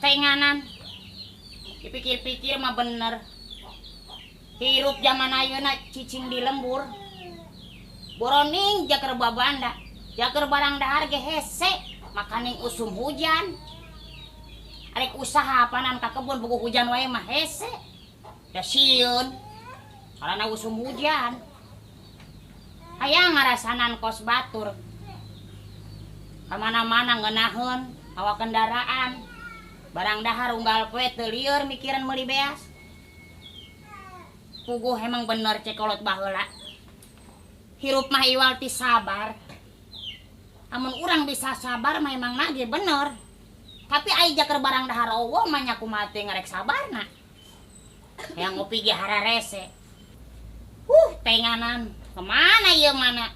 tenganan. Dipikir-pikir mah bener. Hirup zaman ayeuna cicing di lembur. Boroning jaker babanda, jaker barang dahar ge hese, makaning usum hujan. Arek usaha panan ka kebun buku hujan wae mah hese. Da sieun. Karena usum hujan. Hayang ngarasanan kos batur. Kamana-mana ngeunaheun mawa kendaraan. Barang dahar unggal poe teu lieur mikiran meuli beas. Puguh emang bener cekolot baheula. Hirup mah iwal ti sabar. Amun urang bisa sabar mah emang nage bener. Tapi ai jaker barang dahar eueuh mah nya kumaha teh ngarek sabarna. Yang ngopi ge hararese. Tenganan. Kemana ieu mana?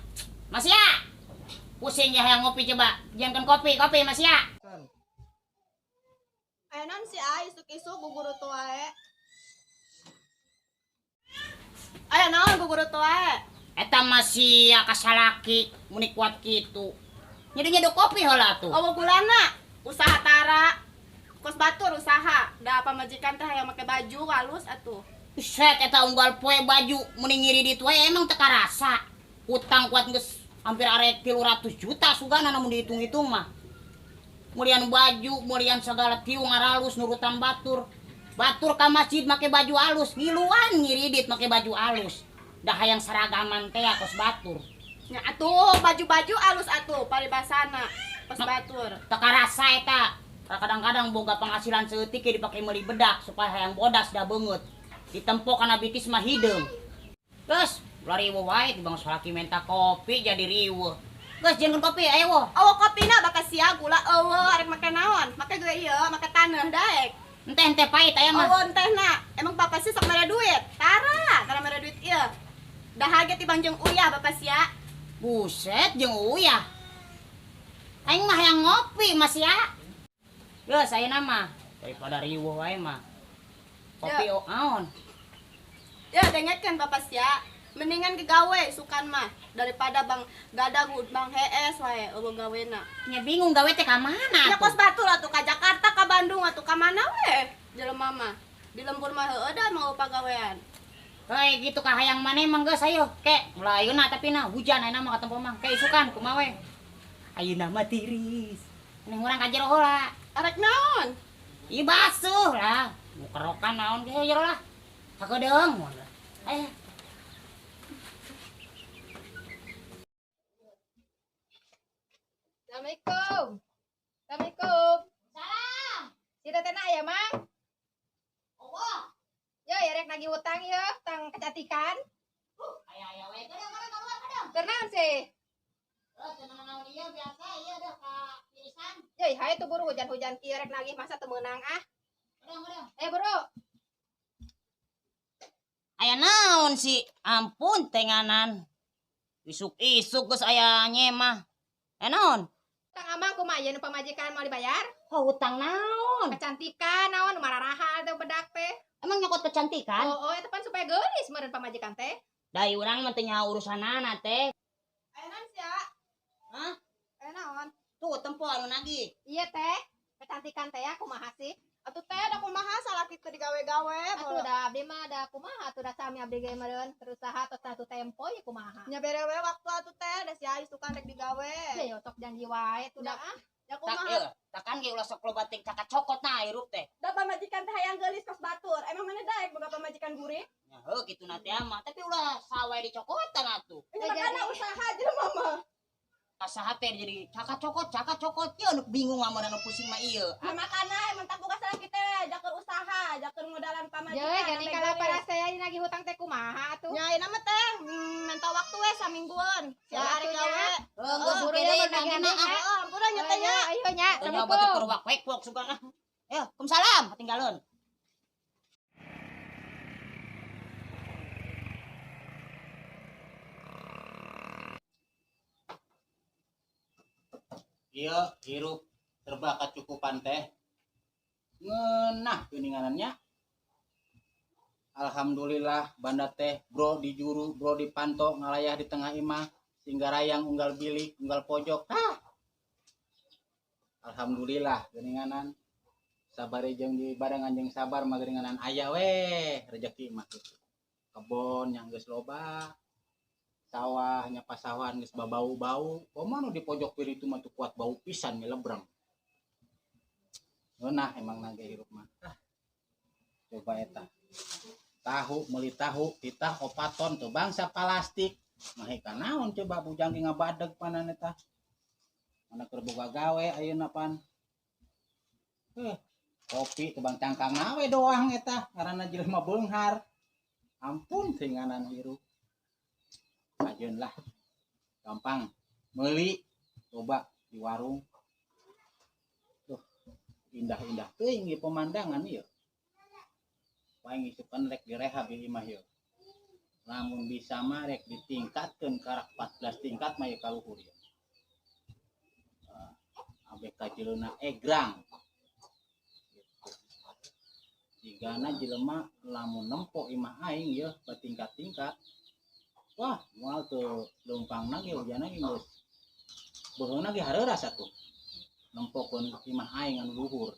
Mas ya. Pusing ya yang ngopi coba. Jangan kopi Mas ya. Enan si ai isuk-isuk guguru tu wae. Aya naon guguru tu wae? Eta masih kasalaki muni kuat kitu. Nyedu kopi heula tuh. Awa gulana usaha tara. Kos batur usaha. Da pamajikan teh yang make baju halus atuh. Set eta unggal poe baju muni ngiri ditu wae emang teu karasa. Utang kuat geus hampir arek 300 juta sugana namun dihitung-hitung mah. Mulian baju, mulian segala tiung ngaralus nurutan batur. Batur ka masjid make baju alus, ngiluan ngiridit make baju alus. Dah hayang seragaman teh kos batur. Nya atuh baju-baju alus atuh paribasana kos batur. Teu karasa eta. Kadang-kadang boga penghasilan seutik ge dipake meuli bedak supaya hayang bodas da beungeut. Ditempo kana bitis mah hideung. Geus, ulah riweuh wae tibang salaki menta kopi jadi riweuh. Geus jeung kopi aya woh. Awa kopina bakas sia gula eueuh arek make naon? Make ge ieu, make taneuh daek. Ente pait aya mah. Awa entehna, emang bapak sih sok mere duit. Tara mere duit ieu. Dahar ge tibang jeung uyah bapak sia. Buset jeung uyah. Aing mah hayang ngopi Mas ya. Geus ayeuna mah daripada riweuh wae mah. Kopi naon? Ya dengetkeun bapak sia. Mendingan gawe sukan mah daripada bang gadag bang hees wae eueuh gawena. Nya bingung gawe teh ka mana Ya atuh? kos batur atuh ka Jakarta ka Bandung atuh ka mana we? Jelema mah. Di lembur mah heueuh da mau pagawean. Hei gitu ka hayang maneh mah geus ayo. Ke mulai ayeuna tapi nah hujan ayeuna mah ka tempo mah. Ke isukan kumaha we? Ayeuna mah tiris. Ning urang ka jero heula. Arek naon? Ieu basuh lah. Nu kerokan naon ge jero lah. Sakedeung. Aya. Assalamualaikum. Assalamualaikum. Salam. Si teteh na aya mah? Allah. Ya, rek nagih hutang ya, hutang kecantikan. Aya we. Kadang. Keur naon sih? Tenang naon ieu biasa ieu dah ka irisan. Ya, haye tuh buru hujan-hujan kieu rek nagih masa teu meunang ah. Kadang. Buru. Aya naon sih? Ampun tenganan. Isuk-isuk geus aya nyemah. Aya naon? Hutang amang kumaha ieu nu pamajikan mau dibayar? Oh, hutang naon? Kecantikan naon nu mararaha teh bedak teh. Emang nyokot kecantikan? Oh, eta pan supaya geulis meureun pamajikan teh. Dari urang mah teu nyaho urusanana teh. Aya naon sia? Hah? Aya naon? Tuh tempo anu nagih. Iya teh, kecantikan teh ya kumaha sih? Atuh teh da kumaha salaki teu digawe-gawe. Atuh da abdi mah da kumaha atuh da sami abdi ge meureun berusaha tos satu tempo ya kumaha. Nya bere we waktu atuh teh da sia isukan rek digawe. Ya sok janji wae tuh da ah. Ya Tak kumaha? ieu, takan ge ulah sok lobating cakak cokot na hirup teh. Da pamajikan teh hayang geulis kos batur. Emang mana daek boga pamajikan gurih? Nya heuh kitu na teh mah, tapi ulah sawae dicokotan atuh. Ini Ya, makana jadi. usaha jelema mah. Kasaha teh jadi cakak cokot ieu nu bingung amun anu pusing mah ieu. Nah, makana emang tak boga salaki teh jaker usaha, jaker modalan pamajikan. Jadi sampai kalau geulis. pada saya nagih hutang teh kumaha atuh? Nya ayeuna mah teh menta waktu we samingguan. Ya, Ya arek atunya. gawe. Heuh geus buru kede ya, nangina bagi-bagi, ah. Heeh, ampura nya teh nya. Ayo nya, Teu nyoba teh assalamualaikum. keruak wek sugana. Ya, kumsalam, tinggalun. Iya hirup serba kacukupan teh ngeunah geuninganannya. Alhamdulillah banda teh bro di juru bro di panto ngalayah di tengah imah sehingga rayang unggal bilik unggal pojok. Alhamdulillah geuninganan sabar jeung di barengan jeung sabar mageringanan aya we rezeki mah kitu. Kebon yang geus loba, sawah nya pasawan geus babau-bau, komo nu di pojok kiri itu mah tuh kuat bau pisan ngelebrang. Nah emang nage hirup mah. Coba eta. Tahu meuli tahu titah 4 ton tuh bangsa plastik. Mah ka naon coba bujang ge ngabadeg panan eta. Mana keur boga gawe ayeuna pan. Kopi teu bang cangkang nawe doang eta ngaranna jelema beunghar. Ampun tinganan hirup. Ajeun lah. Gampang meuli coba di warung. Tuh indah-indah teuing ieu pemandangan ieu. Paling isupan rek direhab ieu mah ieu. Lamun bisa mah rek ditingkatkeun ka 14 tingkat mah ieu kaluhur ieu. Abek kajeulna egrang. Jigana jelema lamun nempo imah aing ya bertingkat-tingkat. Wah, moal teu leumpangna ge hujana ge geus beungeuna ge hareuras atuh. Nempokeun imah aing anu luhur.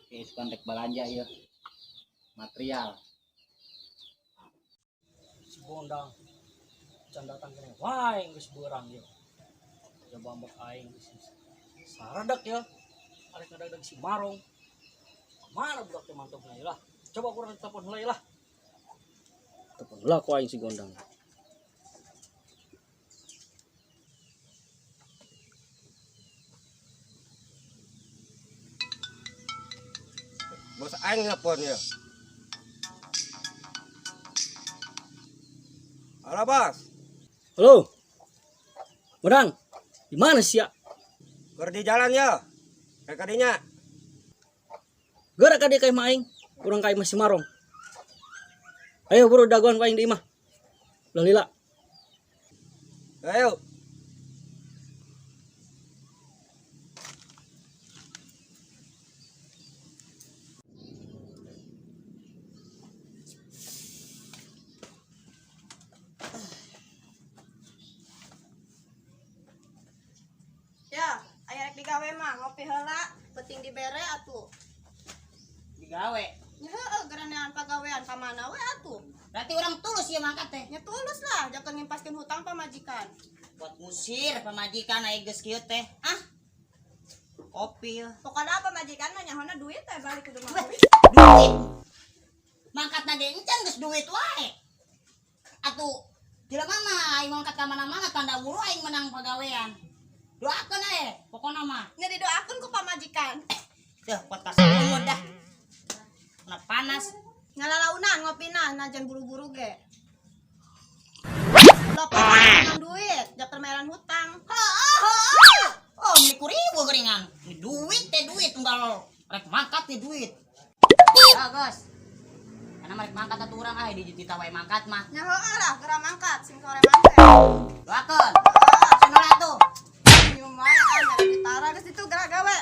Geus kan rek balanja ieu. Material. Si Gondang can datang kene wae geus beurang ieu. Coba mbok aing geus saradak ya. Arek ngadadag si Marong. Mana budak teh mantapna ieu lah. Coba kurang telepon heula lah. Telepon heula ku aing si Gondang. Bos aing nelpon ya. Halo, Bos. Halo. Gondang. Di mana sih ya? Keur di jalan ya. Kayak kadinya. Gara ka dia kayak maing, kurang kayak masih Marong. Ayo bro daguan ku aing di imah. Ulah lila. Ayo. Ya, aya rek digawe mah ngopi heula, penting dibere atuh. Digawe. Nya heueuh geranean pagawean ka mana we atuh. Berarti orang tulus ya mangkat teh. Nya tulus lah, jangan ngimpaskeun hutang pamajikan. Buat musir pamajikan aya geus kieu teh. Ah. Kopi. Pokoknya pamajikan mah nyahona duit teh balik ke rumah duit. Duit. Mangkatna ge encan geus duit wae. Atuh jelema mah aing mangkat ka mana-mana tanda buru aing menang pagawean. Doakeun aya pokona mah. Nya didoakeun ku pamajikan. Teuh pot kasumur dah. Na panas. Ngalalaunan ngopina najan buru-buru ge. Lopokan duit, jangan meran hutang. Oh, ini kuribu geringan. Ini duit teh duit unggal rek mangkat teh duit. Ah, Gos. Karena mereka mangkat atuh urang ah di ditita wae mangkat mah. Nya heueuh lah, geura mangkat sing sore mangkat. Doakeun. Cenah atuh. Nyium wae nya ditara geus itu geura gawe.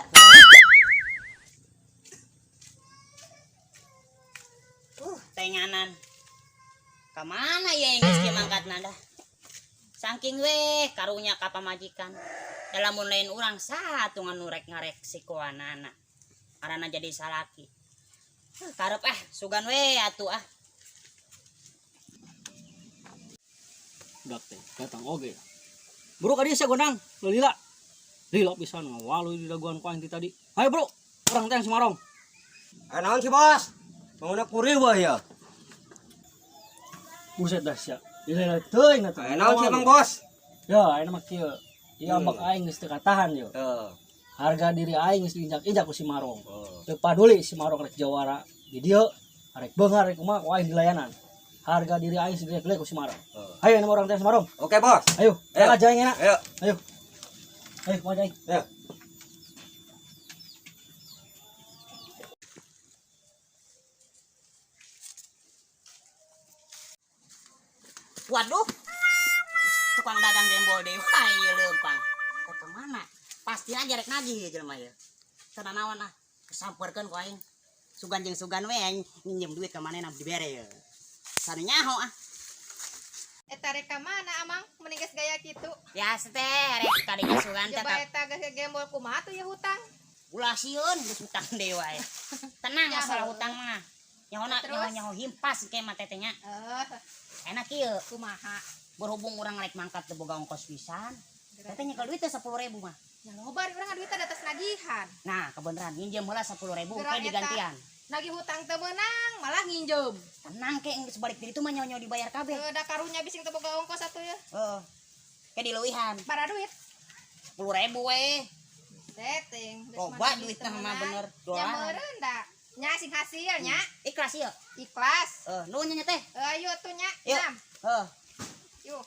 Tenganan. Kamana ya yang geus kieu mangkatna dah. Saking we karunya ka pamajikan. Da lamun lain urang satu nganu rek ngarek sikoanana. Karena jadi salaki. Karep sugan we atuh ah. Budak teh datang oge. Bro ka dieu sia Gondang, ulah lila. Lila pisan ngawalu di daguan ku aing ti tadi. Hayo bro, urang teh si Marong. Naon sih, Bos? Manguna kuriu wah ya. Buset dah sia. Lila teuing atuh. Naon sih, Bang Bos? Ya, ayeuna mah kieu. Ieu ambak aing geus teu katahan yo. Heeh. Harga diri aing geus diinjak-injak ku si Marong. Teu paduli si Marong rek jawara di dieu, rek beunghar rek kumaha ku aing dilayanan. Harga diri aing segede-gede ku si Marong. Hayo nama orang teh si Marong. Oke, Bos. Ayo, Ayo. aja yang enak. Ayo. Ayo. Ayo, mau aja. Ayo. Waduh. Tukang dagang dembol deui wae ieu leumpang. Eta mana? Pasti aja rek nagih jelema ieu. Cenah naon ah? Kesampeurkeun ku aing. Sugan jeung sugan we aing nginjem duit ka manehna dibere ieu. Sanu nyaho ah. Eta rek ka mana amang mending geus gaya kitu. Biasa teh rek kadinya sugan teh. Coba eta geus gembol kumaha tuh ya hutang. ulah sieun geus hutang deui wae. Tenang masalah hutang mah. Nyahona Terus? nyaho himpas ke mah tetenya. Enak kieu. Kumaha? Berhubung urang rek mangkat teu boga ongkos pisan. Tetenya kalau duit teh 10.000 mah. Ya loba urang duit teh atas nagihan. Nah, kebeneran nginjem heula 10.000 Gerak ke eta. digantian. Nagih hutang teu meunang, malah nginjem. Tenang ke geus balik dari itu mah nyaho dibayar kabeh. Da karunya bising teu boga ongkos atuh ya. Heeh. Ke dileuwihan Bara duit. 10.000 we. Setting. Loba duit mah bener Ya dolaran. meureun da. Nya sing hasil nya. Ikhlas ieu. Ikhlas. Nuhun nya teh. Ayo tuh nya. Yuk. Nam. Heeh. Yuk.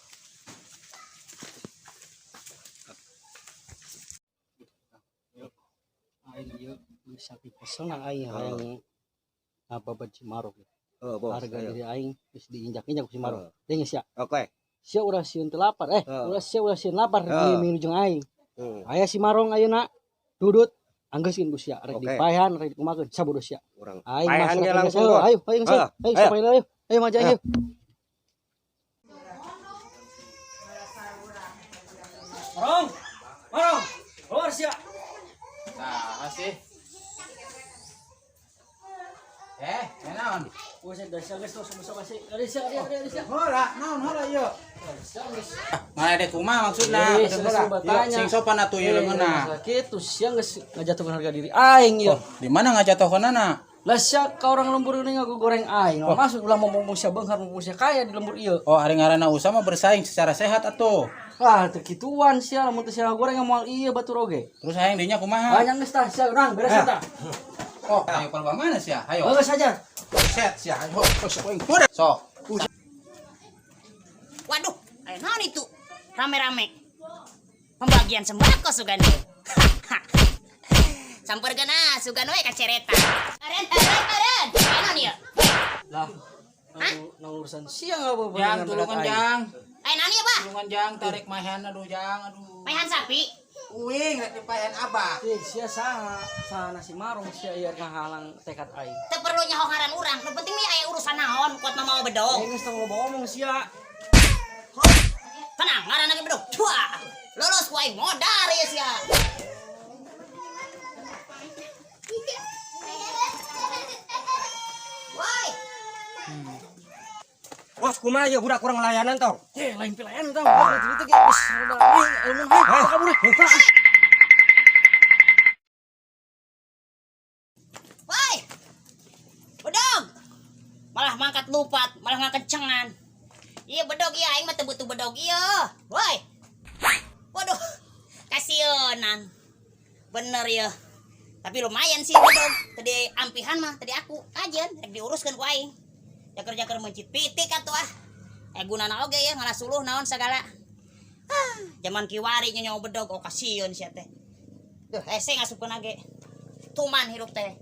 Aing ieu bisa dipesel nang aing hayang babad Cimarok. Bos. Harga ayo. diri aing geus diinjak-injak ku Cimarok. Teh geus ya. Oke. Sia urang sieun teu lapar. Ulah sieun lapar Heeh. di jeung aing. Hmm. Aya Cimarong ayeuna dudut anggeuskeun ku sia rek Oke. dipaehan rek dikumakeun sabodo sia. Urang. Aing Paehan masalah ge kerja langsung, saya. Bos. Ayo ayo Heeh. ayo Ayo. ayo ayo. Ayo maju ayo. Marong. Keluar sia. Nah, sih. Naon? Wes da sia geus tos sama sih. Ada sia. Hola, naon hola ieu? Mana dek kumaha maksudna? Geus bertanya. Sing sopan atuh ieu leungeunna. Kitu sia geus ngajatukeun harga diri aing ieu. Di mana ngajatohkeunana? Lah sia ka orang lembur ini ngagoreng aing. Masuk ulah mau sia beunghar mau sia kaya di lembur ieu. Oh, hari ngaranna usaha mah bersaing secara sehat atuh. Ah, teu kituan sia lamun teu sia goreng moal ieu batur oge. Terus hayang dinya kumaha? Banyak geus tah sia urang beres tah. Oh, ayo palba mana sia? Ayo. Geus saja. Set sia. Ayo, sok. Waduh, ayo naon itu? Rame-rame. Pembagian sembako Sugando. Sampeurkeun Sugando we kacereta. Aren. Naon ieu? Lah. Nang urusan sia apa Jang tulungan jang. Ayo naon ieu, Bah? Tulungan jang tarik mahan aduh jang aduh. Paehan sapi. Uing rek dipaehan abah. Sia sana si Marong sia ieu ngahalang tekad aing. Teu perlu nyaho ngaran urang. Nu penting mah aya urusan naon kuat mah mau bedog. Aing geus teu ngomong sia. Tenang, ngaran lagi bedog. Cuah. Lolos ku aing modar ya sia. Woi, Bos, kumaha ieu budak kurang layanan tong? Lain pilihan tau. Itu ge geus udah kabur. woi. Bedog. Malah mangkat lupat, malah ngakencengan. Iya bedog iya aing mah teu butuh bedog ieu. Woi. Waduh. Kasieunan. Bener ya. Tapi lumayan sih bedog. Tadi ampihan mah tadi aku kajen rek diuruskeun ku aing. Jaker-jaker mencit pitik atuh ah. Gunana oge ya ngalah suluh naon sagala. Zaman kiwari nyawa bedog oh kasieun sia teh. Duh, hese ngasupkeun age. Tuman hirup teh.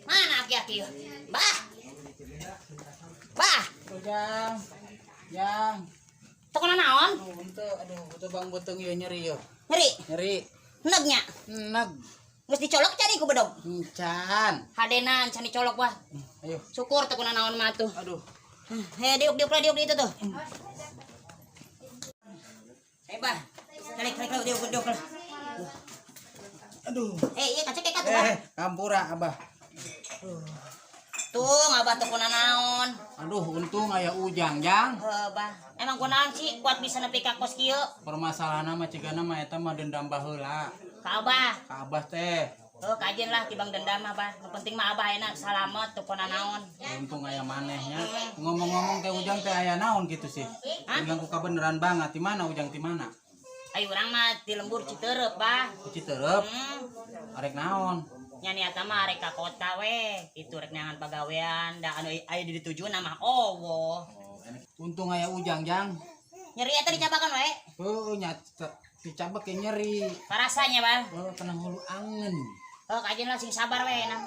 Mana aki-aki? Bah. Bah, Jang. Jang. teu kana naon? Aduh, bang beuteung ieu nyeri ieu. Nyeri, Nyeri. negnya. Nag. Geus dicolok cari ku bedog. Encan. Hadenan can dicolok wah. Ayo. Syukur teu kana naon mah tuh. Aduh. Diuk lah di itu tuh. Bah. Kalik diuk lah. Aduh. Iya kacek ka tuh. Bah. Kampura abah. Tuh ngabah teu kuna naon. Aduh, untung aya ujang, Jang. Bah. Emang kunaon sih kuat bisa nepi ka kos kieu? Permasalahanna mah cigana mah eta mah dendam baheula. Ka Abah. Ka abah teh. Kajen lah tibang dendam mah bah. Nu penting mah Abah enak salamet teu kuna naon. Untung aya manehnya. Ngomong-ngomong teh ujang teh aya naon gitu sih. Ujang ku kabeneran banget. Di mana ujang di mana? Ayo urang mah di lembur Citeureub bah. Citeureub. Arek naon? Nya niatna mah arek ka kota we. Itu rek neangan pagawean da anu aya di ditujuan mah Allah. Untung aya ujang, Jang. Nyeri eta dicabakan we. Heuh, nya dicabek ke nyeri. Parasanya bah. Oh, kena hulu angen. Kajen lah sing sabar we nah.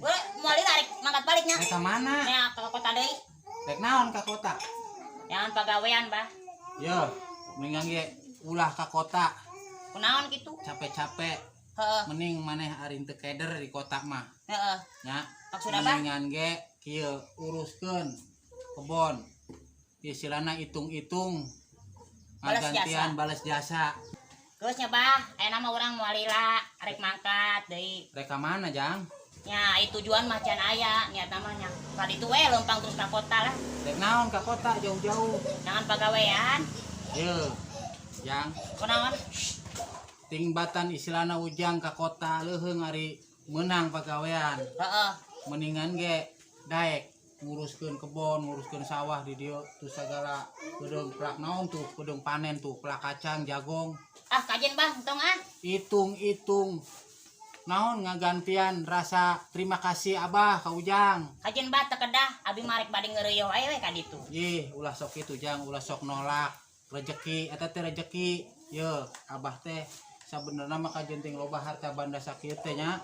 Boleh moal arek mangkat baliknya. Eta mana? Nya ka kota deui. Rek naon ka kota? Neangan pagawean bah. Yo, mendingan ge ulah ka kota. Kunaon kitu? Capek-capek. Heeh. Mending maneh ari teu keder di kota mah. Heeh. Nya. Maksud apa? Mendingan ge kieu uruskeun kebon. Istilahna hitung-hitung Balas gantian jasa. balas jasa. Geusnya bah, nama orang mualila arek mangkat deui. Reka mana Jang? Nya itu tujuan macan aya niat namanya. Tadi itu lempang terus ka kota lah. Rek naon ka kota jauh-jauh. Jangan pagawean. Ye. Jang, Kunaon? tingbatan istilahna ujang ka kota leuheung ari menang pagawean. Heeh. Mendingan ge daek nguruskeun kebon, nguruskeun sawah di dieu tuh sagala gedung pelak naon tuh, gedung panen tuh, pelak kacang, jagong. Ah kajen bang, tong ah. Hitung-hitung naon ngagantian rasa terima kasih Abah ka Ujang. Kajen bat tekedah, abi marek bade ngeureueuh wae we ka ditu. Ih, ulah sok itu Jang, ulah sok nolak rezeki eta teh rezeki. Ye, Abah teh sabenerna mah kajenting loba harta banda sakieu teh nya.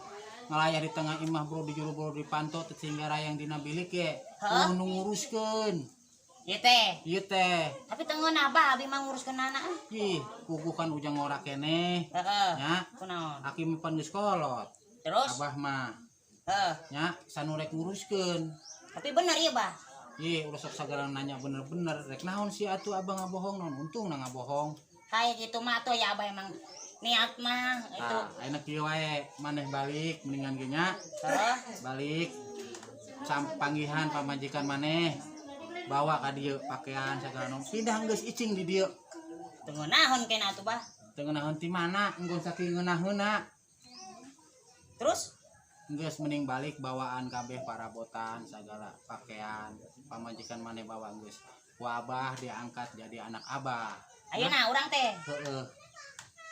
Ngalayah di tengah imah bro di juru bro di panto sehingga rayang dina bilik ye. Heuh? Nu nguruskeun. Ieu teh. Ieu teh. Tapi tengeun abah abi mah nguruskeun anak. Ih, kuku kan Ujang ora keneh. Heeh. Nya, Kunaon? aki mah pan geus kolot. Terus? Abah mah Heeh. nya sanurek nguruskeun. Tapi bener ieu bah. Ih, ulah sok sagala nanya bener-bener. Rek naon sih atuh abang ngabohong naon? Untung na ngabohong. Kayak gitu mah tuh ya abah emang niat mah itu. Nah, enak kieu wae maneh balik mendingan ge nya. Heeh. Balik panggihan pamajikan maneh. Bawa ka dieu pakaian sagala naon. Pindah geus icing di dieu. Tunggu naon kena atuh bah. Teu ngeunaheun ti mana? Enggon saking ngeunaheunna. Terus? Geus mending balik bawaan kabeh parabotan sagala pakaian pamajikan maneh bawa geus. Ku Abah diangkat jadi anak Abah. Ayeuna urang teh. Heeh.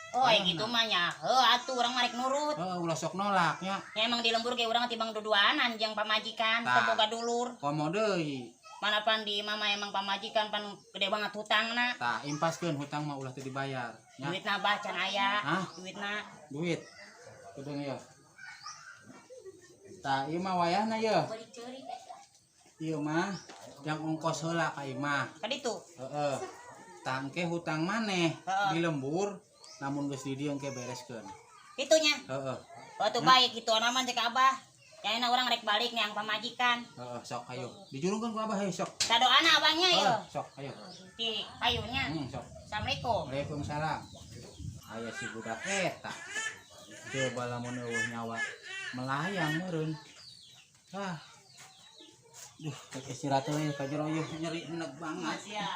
Oh, gitu mah nya. Heuh atuh urang marek nurut. Heeh, ulah sok nolak nya. Ya emang di lembur ge urang tibang duduanan jeung pamajikan, Tah. teu boga dulur. Komo deui. Mana pan di mama emang pamajikan pan gede banget hutangna. Tah, impaskeun hutang mah ulah teu dibayar. Nya. Duitna bah can aya. Hah? Duitna. Duit. Kudeung ieu. Tah, ieu mah wayahna ieu. Balik ceurik. Ieu mah yang ongkos heula ka imah. Ka ditu. Heeh. Tangke hutang maneh Heeh. di lembur namun geus di dieu engke bereskeun. Itunya. Heeh. Waktu baik gitu naman cek abah. Ya enak orang rek balik nih yang pamajikan. Heeh, sok ayo. Dijurungkeun ku Abah sok. Sadoana abangnya yo. Sok ayo. Di payunnya. Sok. Assalamualaikum. Waalaikumsalam. Aya si budak eta. Coba lamun eueuh nyawa melayang meureun. Ah. Duh, rek istirahat we ka jero ieu nyeri enek banget. Sia.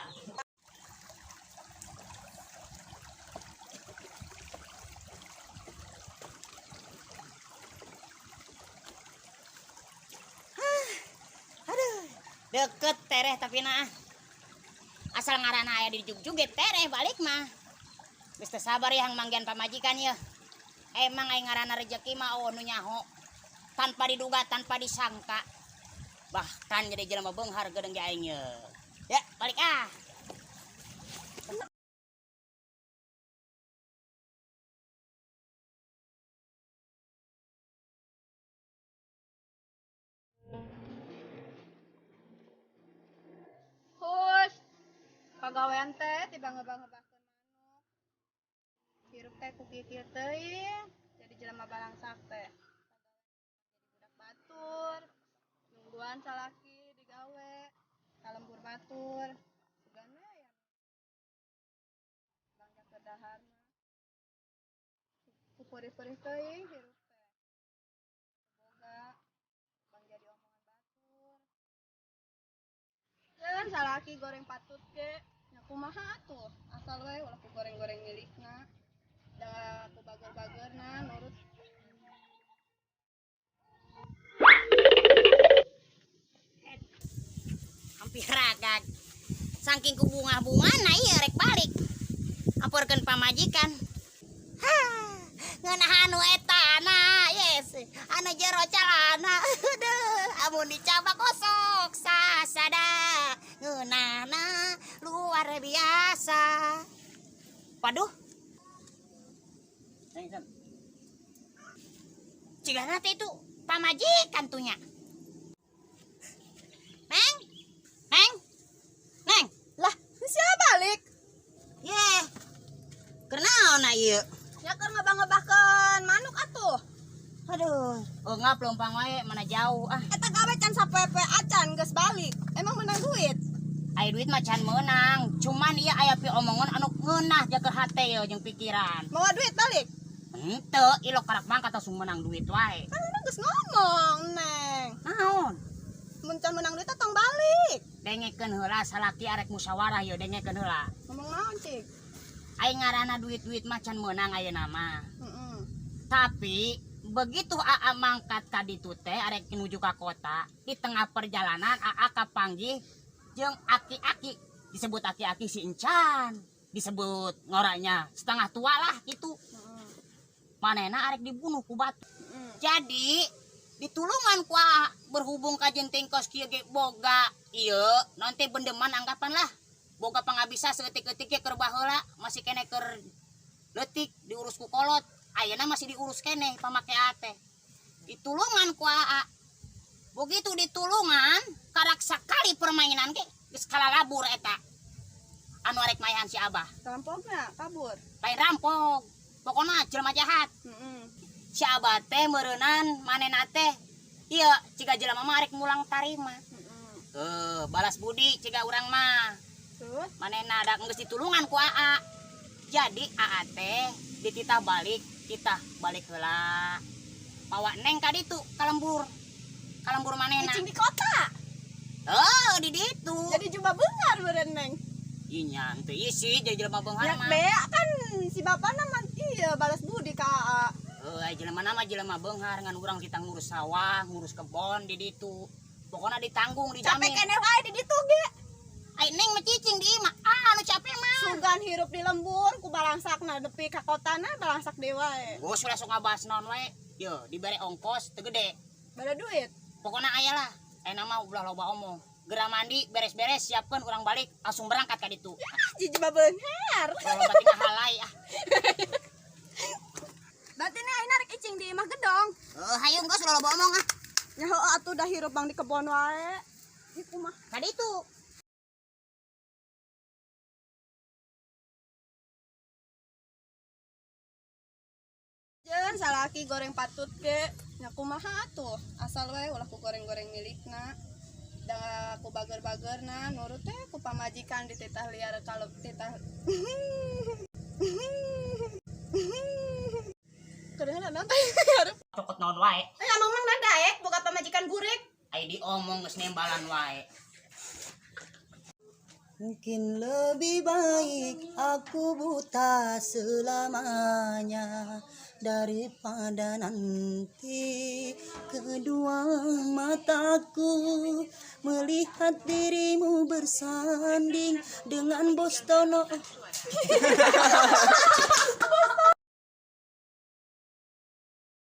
Deket tereh tapi nah asal ngarana aya di juget tereh balik mah geus teu sabar yang manggian pamajikan ya emang aya ngarana rezeki mah nu nyaho tanpa diduga tanpa disangka bahkan jadi jelema beunghar gedeung ge aing ya balik ah. Hus. Pagawean teh tiba ngebang-ngebahkeun manuk. Hirup teh ku kieu teuing. Jadi jelema balangsak teh. Jadi budak batur. Nungguan salaki digawe. Kalembur batur. Sugana ya. Bangga kedahar mah. Kupurih-purih teuing hirup teh. Boga bang jadi omongan batur. Dan salaki goreng patut ke nya kumaha atuh asal we ulah ku goreng-goreng milikna da ku bager-bagerna nurut Hampir ragag saking ku bunga-bungana ieu rek balik aporkeun pamajikan ngeunah anu etana yes anu jero calana aduh amun dicaba kosok sasada ngeunahna luar biasa waduh cigana teh itu pamajikan tuhnya Neng Neng Neng Lah, siapa balik? ye kenaon ieu Ya keur ngebang-ngebahkeun manuk atuh. aduh oh ngap lompang wae mana jauh ah Eta gawe can sapepe acan geus balik. Emang menang duit. Aya duit macan menang, cuman iya aya pi omongan anu ngeunah jaker hate yo jeung pikiran. Mau duit balik? Henteu, ilo karak mangkat langsung menang duit wae. Kan udah geus ngomong, Neng. Naon? Mun can menang duit tong balik. Dengekeun heula salaki arek musyawarah yo dengekeun heula. Ngomong naon, Cik? Aing ngaranna duit-duit macan menang ayeuna mah. Heeh. Tapi begitu AA mangkat ka ditu teh arek menuju ka kota, di tengah perjalanan AA kapanggih jeung aki-aki, disebut aki-aki si Encan, disebut ngoranya setengah tua lah gitu. Manehna arek dibunuh ku batu. Jadi ditulungan ku AA berhubung ka jeung tengkos kieu ge boga ieu nanti bendeman anggapan lah boga pangabisa seeutik-eutik ge keur baheula masih kene keur leutik diurus ku kolot. Ayeuna masih diurus kene pamake ate. Ditulungan ku AA. Begitu ditulungan, karak sakali permainan ge geus kalalabur eta. Anu arek maehan si Abah. Rampokna kabur. Lain rampok. Pokona jelema jahat. Heeh. Si Abah teh meureunnan manehna teh ieu ciga jelema mah arek mulang tarima. Balas budi ciga urang mah. Terus Manehna da geus ditulungan ku AA. Jadi AA teh dititah balik, kita balik heula. Bawa Neng ka ditu ka lembur. Ka lembur manehna. cicing di kota. Oh, di ditu. Jadi jumpa bengar beureun, Neng. Inya teu isi jadi jelema beunghar Ya mah. bea kan si bapana mah iya balas budi ka AA. Jelema nama jelema beunghar ngan urang kita ngurus sawah, ngurus kebon di ditu. Pokona ditanggung Capek dijamin. kene wae di ditu ge. Ai Neng mah cicing di imah. Anu capek mah. Sugan hirup di lembur ku balangsakna nepi ka kotana balangsak deui wae. Gos udah sok ngabahas naon wae. Yo, dibere ongkos teu gede. Bada duit. Pokona aya lah. Ayeuna mah ulah loba omong. Gera mandi, beres-beres, siapkeun urang balik, langsung berangkat ka ditu. Jiji beunghar. Ulah loba tinggal halai ah. Berarti nih ayeuna rek icing di imah gedong. Hayu gos ulah loba omong ah. Ya heueuh atuh dah hirup bang di kebon wae. Iku mah. Ka ditu. Jangan salaki goreng patut ge. Nya kumaha atuh? Asal wae ulah ku goreng-goreng milikna. Da ku bager-bagerna nurut teh ku pamajikan di titah liar kalau titah. Kedengeran apa? Cokot naon wae. Ya mamang na daek boga pamajikan burik. Ai diomong geus nembalan wae. Mungkin lebih baik aku buta selamanya daripada nanti kedua mataku melihat dirimu bersanding dengan Bos Tono.